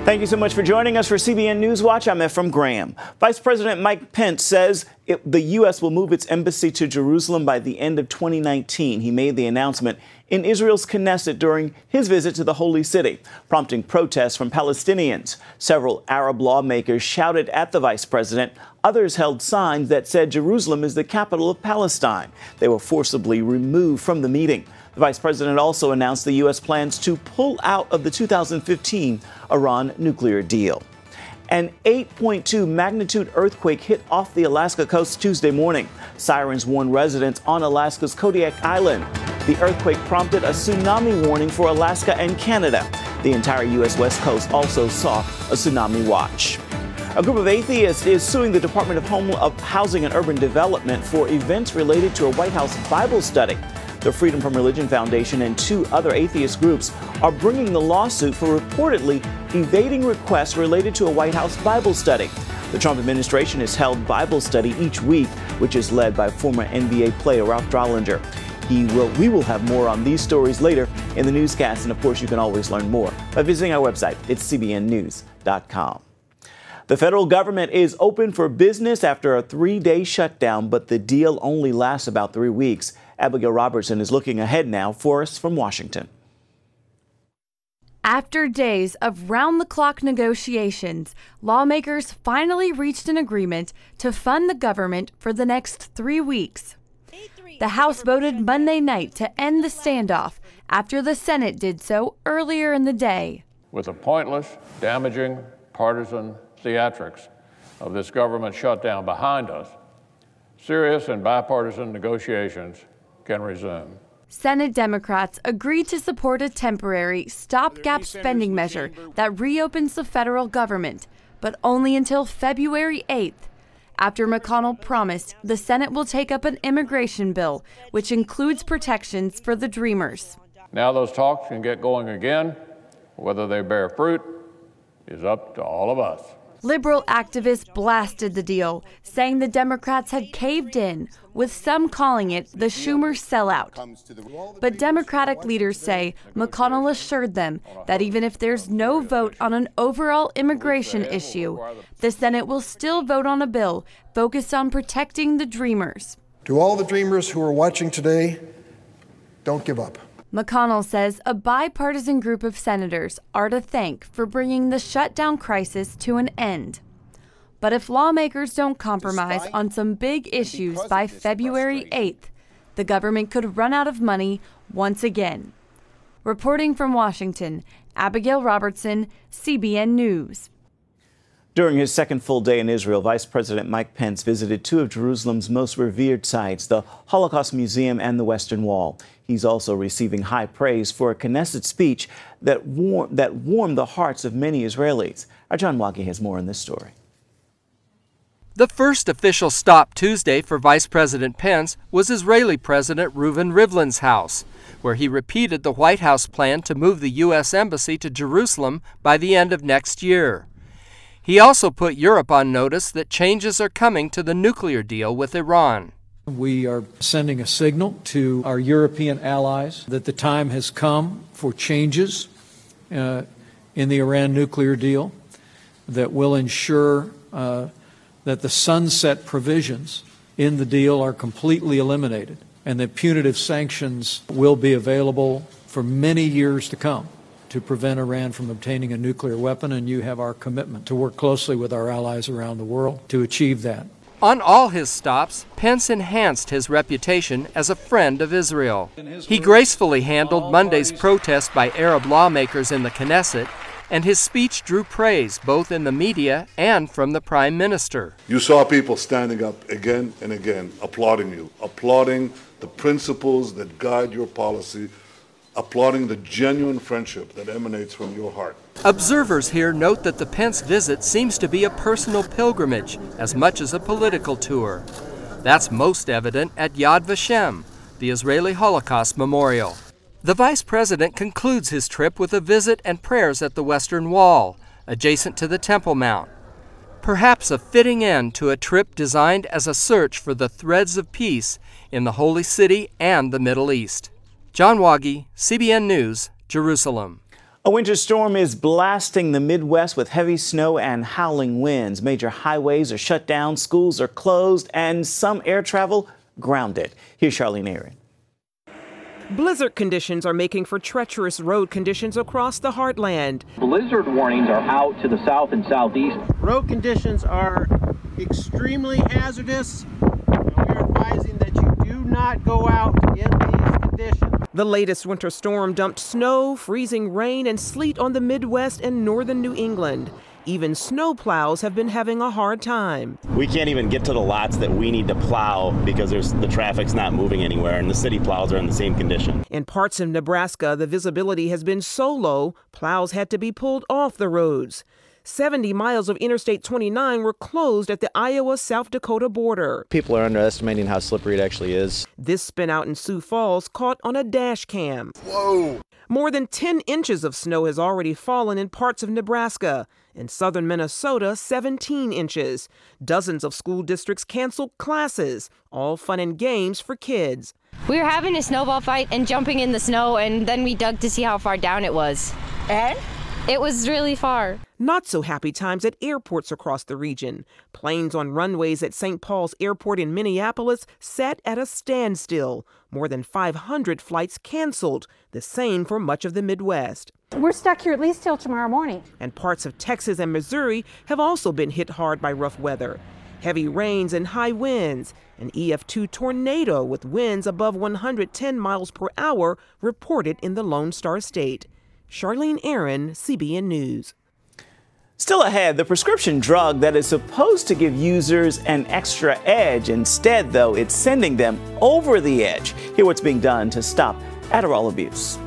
Thank you so much for joining us for CBN NewsWatch. I'm Ephraim Graham. Vice President Mike Pence says the U.S. will move its embassy to Jerusalem by the end of 2019. He made the announcement in Israel's Knesset during his visit to the Holy City, prompting protests from Palestinians. Several Arab lawmakers shouted at the vice president. Others held signs that said Jerusalem is the capital of Palestine. They were forcibly removed from the meeting. The vice president also announced the U.S. plans to pull out of the 2015 Iran nuclear deal. An 8.2 magnitude earthquake hit off the Alaska coast Tuesday morning. Sirens warned residents on Alaska's Kodiak Island. The earthquake prompted a tsunami warning for Alaska and Canada. The entire U.S. West Coast also saw a tsunami watch. A group of atheists is suing the Department of Housing and Urban Development for events related to a White House Bible study. The Freedom from Religion Foundation and two other atheist groups are bringing the lawsuit for reportedly evading requests related to a White House Bible study. The Trump administration has held Bible study each week, which is led by former NBA player Ralph Drollinger. We will have more on these stories later in the newscast, and of course you can always learn more by visiting our website. It's cbnnews.com. The federal government is open for business after a 3-day shutdown, but the deal only lasts about 3 weeks. Abigail Robertson is looking ahead now for us from Washington. After days of round-the-clock negotiations, lawmakers finally reached an agreement to fund the government for the next 3 weeks. The House voted Monday night to end the standoff after the Senate did so earlier in the day. With the pointless, damaging, partisan theatrics of this government shutdown behind us, serious and bipartisan negotiations can resume. Senate Democrats agreed to support a temporary stopgap spending measure that reopens the federal government, but only until February 8th, after McConnell promised the Senate will take up an immigration bill, which includes protections for the Dreamers. Now those talks can get going again. Whether they bear fruit is up to all of us. Liberal activists blasted the deal, saying the Democrats had caved in, with some calling it the Schumer sellout. But Democratic leaders say McConnell assured them that even if there's no vote on an overall immigration issue, the Senate will still vote on a bill focused on protecting the Dreamers. To all the Dreamers who are watching today, don't give up. McConnell says a bipartisan group of senators are to thank for bringing the shutdown crisis to an end. But if lawmakers don't compromise on some big issues by February 8th, the government could run out of money once again. Reporting from Washington, Abigail Robertson, CBN News. During his second full day in Israel, Vice President Mike Pence visited two of Jerusalem's most revered sites, the Holocaust Museum and the Western Wall. He's also receiving high praise for a Knesset speech that warmed the hearts of many Israelis. Our John Wagi has more on this story. The first official stop Tuesday for Vice President Pence was Israeli President Reuven Rivlin's house, where he repeated the White House plan to move the U.S. Embassy to Jerusalem by the end of next year. He also put Europe on notice that changes are coming to the nuclear deal with Iran. We are sending a signal to our European allies that the time has come for changes in the Iran nuclear deal that will ensure that the sunset provisions in the deal are completely eliminated and that punitive sanctions will be available for many years to come to prevent Iran from obtaining a nuclear weapon, and you have our commitment to work closely with our allies around the world to achieve that. On all his stops, Pence enhanced his reputation as a friend of Israel. He gracefully handled Monday's protest by Arab lawmakers in the Knesset, and his speech drew praise both in the media and from the Prime Minister. You saw people standing up again and again, applauding you, applauding the principles that guide your policy, applauding the genuine friendship that emanates from your heart. Observers here note that the Pence visit seems to be a personal pilgrimage as much as a political tour. That's most evident at Yad Vashem, the Israeli Holocaust Memorial. The Vice President concludes his trip with a visit and prayers at the Western Wall, adjacent to the Temple Mount. Perhaps a fitting end to a trip designed as a search for the threads of peace in the Holy City and the Middle East. John Wagi, CBN News, Jerusalem. A winter storm is blasting the Midwest with heavy snow and howling winds. Major highways are shut down, schools are closed, and some air travel grounded. Here's Charlene Aaron. Blizzard conditions are making for treacherous road conditions across the heartland. Blizzard warnings are out to the south and southeast. Road conditions are extremely hazardous, and we're advising that you do not go out in these conditions. The latest winter storm dumped snow, freezing rain, and sleet on the Midwest and northern New England. Even snow plows have been having a hard time. We can't even get to the lots that we need to plow because the traffic's not moving anywhere, and the city plows are in the same condition. In parts of Nebraska, the visibility has been so low, plows had to be pulled off the roads. 70 miles of Interstate 29 were closed at the Iowa-South Dakota border. People are underestimating how slippery it actually is. This spin out in Sioux Falls caught on a dash cam. Whoa! More than 10 inches of snow has already fallen in parts of Nebraska. In southern Minnesota, 17 inches. Dozens of school districts canceled classes, all fun and games for kids. We were having a snowball fight and jumping in the snow, and then we dug to see how far down it was. And? It was really far. Not so happy times at airports across the region. Planes on runways at St. Paul's Airport in Minneapolis sat at a standstill. More than 500 flights canceled, the same for much of the Midwest. We're stuck here at least till tomorrow morning. And parts of Texas and Missouri have also been hit hard by rough weather. Heavy rains and high winds. An EF2 tornado with winds above 110 miles per hour reported in the Lone Star State. Charlene Aaron, CBN News. Still ahead, the prescription drug that is supposed to give users an extra edge. Instead, though, it's sending them over the edge. Hear what's being done to stop Adderall abuse.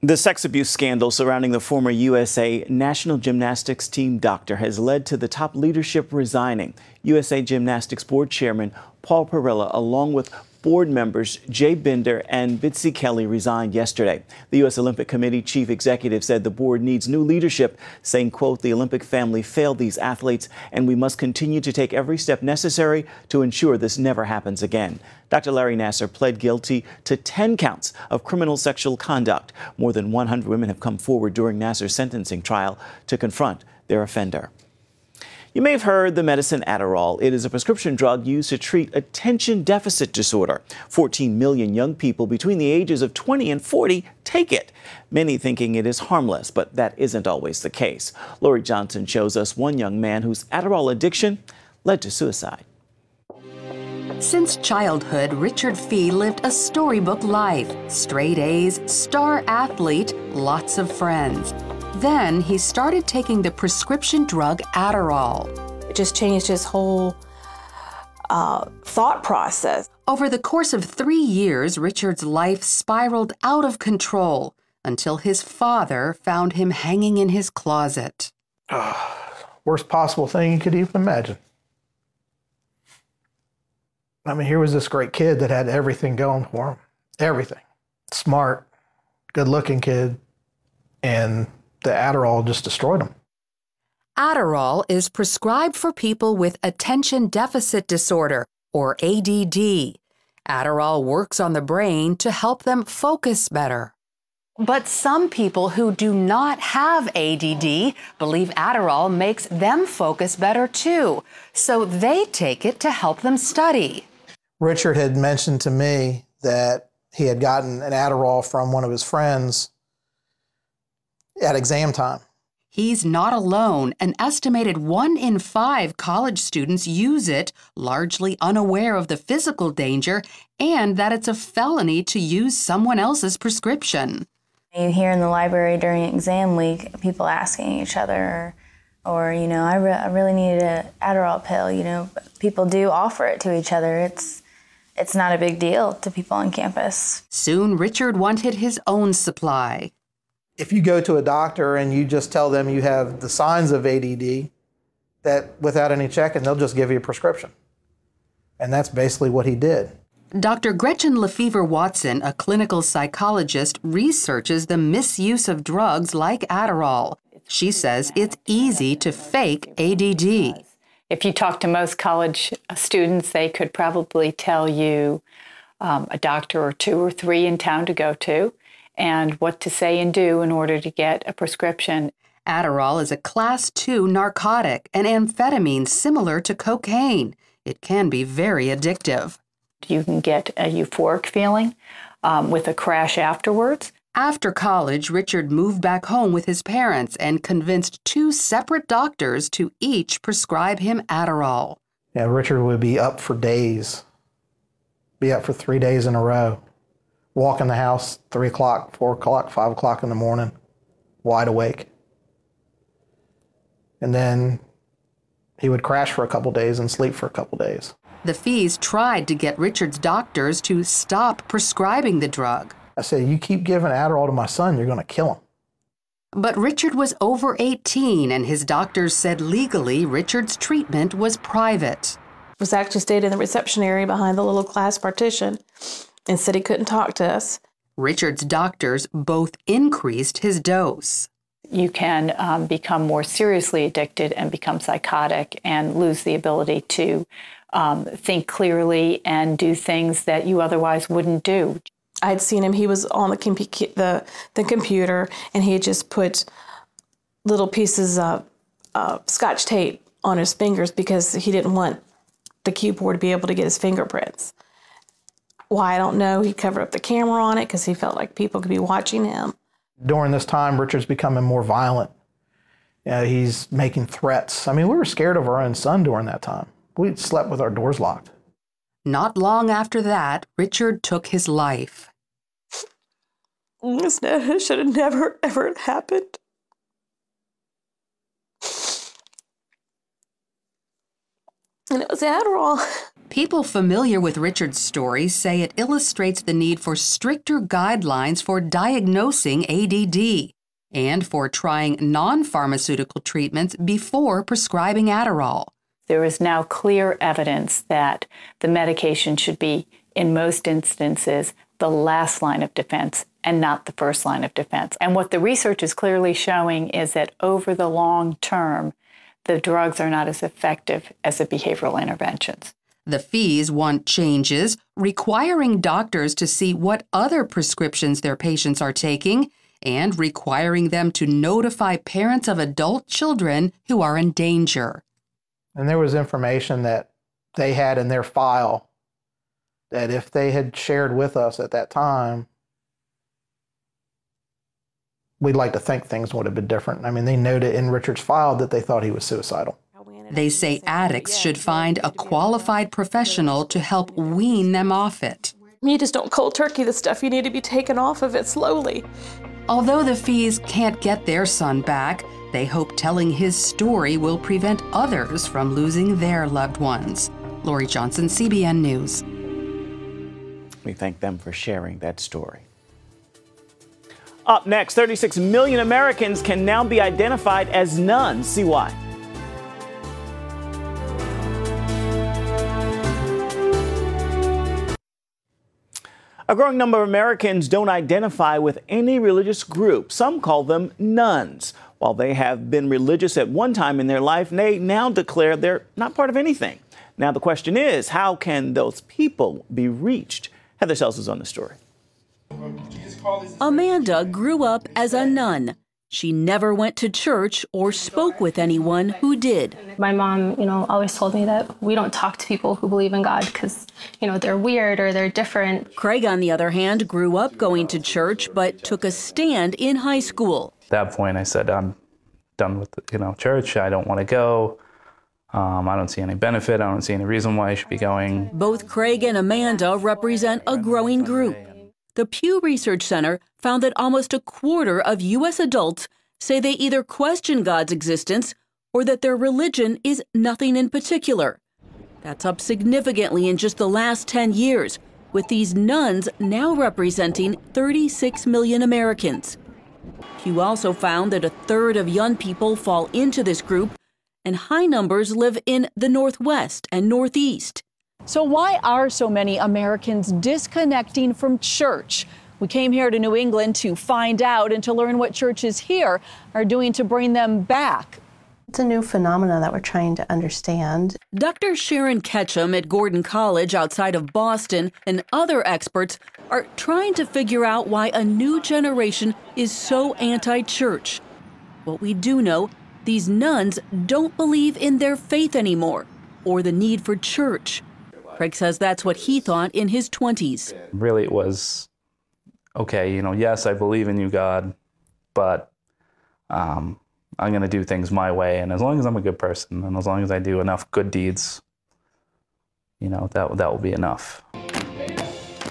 The sex abuse scandal surrounding the former USA national gymnastics team doctor has led to the top leadership resigning. USA Gymnastics Board Chairman Paul Perella, along with board members Jay Bender and Bitsy Kelly, resigned yesterday. The U.S. Olympic Committee chief executive said the board needs new leadership, saying, quote, "The Olympic family failed these athletes, and we must continue to take every step necessary to ensure this never happens again." Dr. Larry Nassar pled guilty to 10 counts of criminal sexual conduct. More than 100 women have come forward during Nassar's sentencing trial to confront their offender. You may have heard the medicine Adderall. It is a prescription drug used to treat attention deficit disorder. 14 million young people between the ages of 20 and 40 take it, many thinking it is harmless, but that isn't always the case. Lori Johnson shows us one young man whose Adderall addiction led to suicide. Since childhood, Richard Fee lived a storybook life. Straight A's, star athlete, lots of friends. Then he started taking the prescription drug Adderall. It just changed his whole thought process. Over the course of 3 years, Richard's life spiraled out of control until his father found him hanging in his closet. Worst possible thing you could even imagine. I mean, here was this great kid that had everything going for him. Everything. Smart, good-looking kid, and the Adderall just destroyed him. Adderall is prescribed for people with attention deficit disorder, or ADD. Adderall works on the brain to help them focus better. But some people who do not have ADD believe Adderall makes them focus better too, so they take it to help them study. Richard had mentioned to me that he had gotten an Adderall from one of his friends at exam time. He's not alone. An estimated 1 in 5 college students use it, largely unaware of the physical danger and that it's a felony to use someone else's prescription. You hear in the library during exam week, people asking each other, or you know, I really needed an Adderall pill. You know, people do offer it to each other. It's not a big deal to people on campus. Soon, Richard wanted his own supply. If you go to a doctor and you just tell them you have the signs of ADD, that without any checking, they'll just give you a prescription. And that's basically what he did. Dr. Gretchen Lefevre-Watson, a clinical psychologist, researches the misuse of drugs like Adderall. She says it's easy to fake ADD. If you talk to most college students, they could probably tell you a doctor or 2 or 3 in town to go to and what to say and do in order to get a prescription. Adderall is a Class 2 narcotic, an amphetamine similar to cocaine. It can be very addictive. You can get a euphoric feeling with a crash afterwards. After college, Richard moved back home with his parents and convinced 2 separate doctors to each prescribe him Adderall. Yeah, Richard would be up for days, be up for 3 days in a row, walk in the house 3 o'clock, 4 o'clock, 5 o'clock in the morning, wide awake. And then he would crash for a couple days and sleep for a couple days. The Fees tried to get Richard's doctors to stop prescribing the drug. I said, you keep giving Adderall to my son, you're going to kill him. But Richard was over 18, and his doctors said legally Richard's treatment was private. Was actually stayed in the reception area behind the little glass partition and said he couldn't talk to us. Richard's doctors both increased his dose. You can become more seriously addicted and become psychotic and lose the ability to think clearly and do things that you otherwise wouldn't do. I had seen him, he was on the computer, and he had just put little pieces of Scotch tape on his fingers because he didn't want the keyboard to be able to get his fingerprints. Why, I don't know. He covered up the camera on it because he felt like people could be watching him. During this time, Richard's becoming more violent. He's making threats. I mean, we were scared of our own son during that time. We slept with our doors locked. Not long after that, Richard took his life. It should have never, ever happened. And it was Adderall. People familiar with Richard's story say it illustrates the need for stricter guidelines for diagnosing ADD and for trying non-pharmaceutical treatments before prescribing Adderall. There is now clear evidence that the medication should be, in most instances, the last line of defense and not the first line of defense. And what the research is clearly showing is that over the long term, the drugs are not as effective as the behavioral interventions. The Fees want changes, requiring doctors to see what other prescriptions their patients are taking and requiring them to notify parents of adult children who are in danger. And there was information that they had in their file that if they had shared with us at that time, we'd like to think things would have been different. I mean, they noted in Richard's file that they thought he was suicidal. They say addicts should find a qualified professional to help wean them off it. You just don't cold turkey the stuff. You need to be taken off of it slowly. Although the Fees can't get their son back, they hope telling his story will prevent others from losing their loved ones. Lori Johnson, CBN News. We thank them for sharing that story. Up next, 36 million Americans can now be identified as nuns. See why. A growing number of Americans don't identify with any religious group. Some call them nuns. While they have been religious at one time in their life, they now declare they're not part of anything. Now the question is, how can those people be reached? Heather Sells is on the story. Amanda grew up as a nun. She never went to church or spoke with anyone who did. My mom, always told me that we don't talk to people who believe in God because, they're weird or they're different. Craig, on the other hand, grew up going to church but took a stand in high school. At that point, I said, I'm done with, church. I don't want to go. I don't see any benefit. I don't see any reason why I should be going. Both Craig and Amanda represent a growing group. The Pew Research Center found that almost a quarter of U.S. adults say they either question God's existence or that their religion is nothing in particular. That's up significantly in just the last 10 years, with these nuns now representing 36 million Americans. Pew also found that a third of young people fall into this group, and high numbers live in the Northwest and Northeast. So why are so many Americans disconnecting from church? We came here to New England to find out and to learn what churches here are doing to bring them back. It's a new phenomenon that we're trying to understand. Dr. Sharon Ketchum at Gordon College outside of Boston and other experts are trying to figure out why a new generation is so anti-church. What we do know, these nuns don't believe in their faith anymore or the need for church. Craig says that's what he thought in his 20s. Really, it was, okay, yes, I believe in you, God, but I'm going to do things my way. And as long as I'm a good person and as long as I do enough good deeds, that will be enough.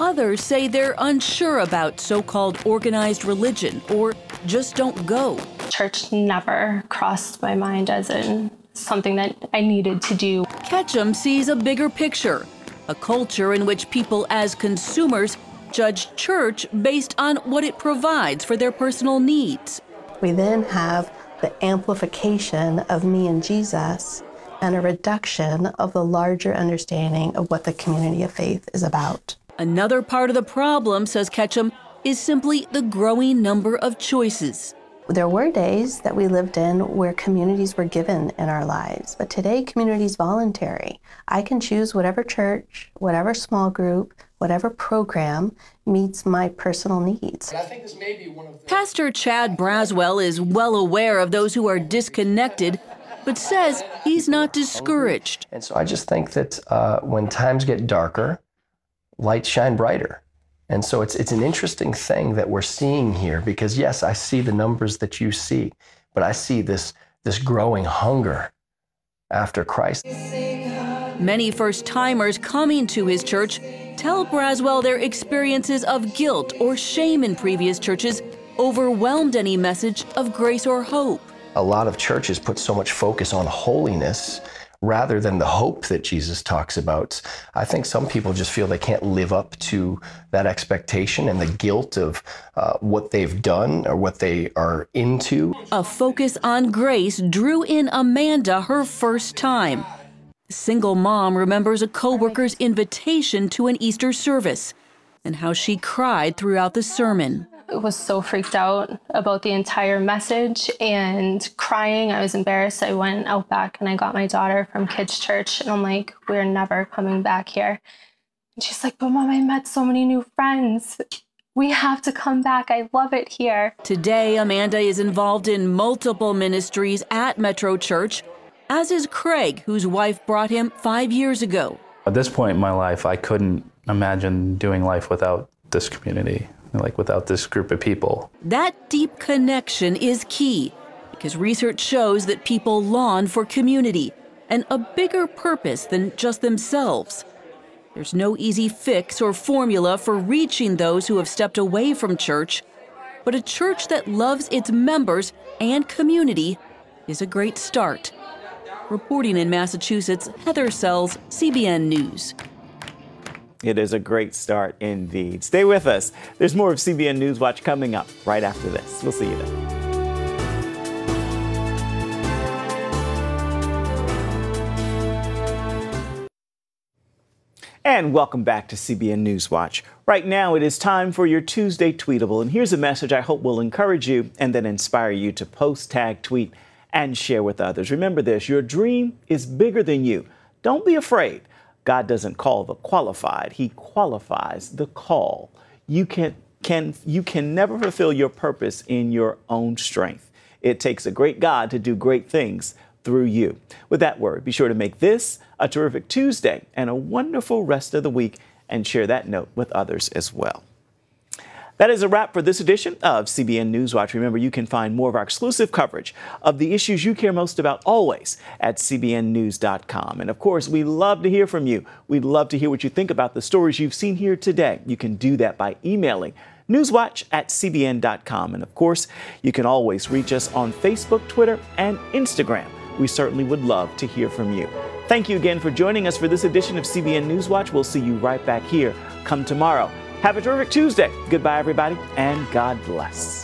Others say they're unsure about so-called organized religion or just don't go. Church never crossed my mind as in something that I needed to do. Ketchum sees a bigger picture, a culture in which people as consumers judge church based on what it provides for their personal needs. We then have the amplification of me and Jesus and a reduction of the larger understanding of what the community of faith is about. Another part of the problem, says Ketchum, is simply the growing number of choices. There were days that we lived in where communities were given in our lives, but today community is voluntary. I can choose whatever church, whatever small group, whatever program meets my personal needs. Pastor Chad Braswell is well aware of those who are disconnected, but says he's not discouraged. And so I just think that when times get darker, lights shine brighter. And so it's an interesting thing that we're seeing here, because yes, I see the numbers that you see, but I see this growing hunger after Christ. Many first-timers coming to his church tell Braswell their experiences of guilt or shame in previous churches overwhelmed any message of grace or hope. A lot of churches put so much focus on holiness rather than the hope that Jesus talks about. I think some people just feel they can't live up to that expectation and the guilt of what they've done or what they are into. A focus on grace drew in Amanda her first time. The single mom remembers a coworker's invitation to an Easter service and how she cried throughout the sermon. I was so freaked out about the entire message and crying. I was embarrassed. I went out back and I got my daughter from kids' church and I'm like, we're never coming back here. And she's like, but Mom, I met so many new friends. We have to come back. I love it here. Today, Amanda is involved in multiple ministries at Metro Church, as is Craig, whose wife brought him 5 years ago. At this point in my life, I couldn't imagine doing life without this community. Without this group of people. That deep connection is key because research shows that people long for community and a bigger purpose than just themselves. There's no easy fix or formula for reaching those who have stepped away from church, but a church that loves its members and community is a great start. Reporting in Massachusetts, Heather Sells, CBN News. It is a great start indeed. Stay with us. There's more of CBN NewsWatch coming up right after this. We'll see you then. And welcome back to CBN NewsWatch. Right now, it is time for your Tuesday Tweetable. And here's a message I hope will encourage you and then inspire you to post, tag, tweet, and share with others. Remember this, your dream is bigger than you. Don't be afraid. God doesn't call the qualified. He qualifies the call. You can never fulfill your purpose in your own strength. It takes a great God to do great things through you. With that word, be sure to make this a terrific Tuesday and a wonderful rest of the week and share that note with others as well. That is a wrap for this edition of CBN NewsWatch. Remember, you can find more of our exclusive coverage of the issues you care most about always at cbnnews.com. And of course, we love to hear from you. We'd love to hear what you think about the stories you've seen here today. You can do that by emailing newswatch@cbn.com. And of course, you can always reach us on Facebook, Twitter, and Instagram. We certainly would love to hear from you. Thank you again for joining us for this edition of CBN NewsWatch. We'll see you right back here come tomorrow. Have a terrific Tuesday. Goodbye, everybody, and God bless.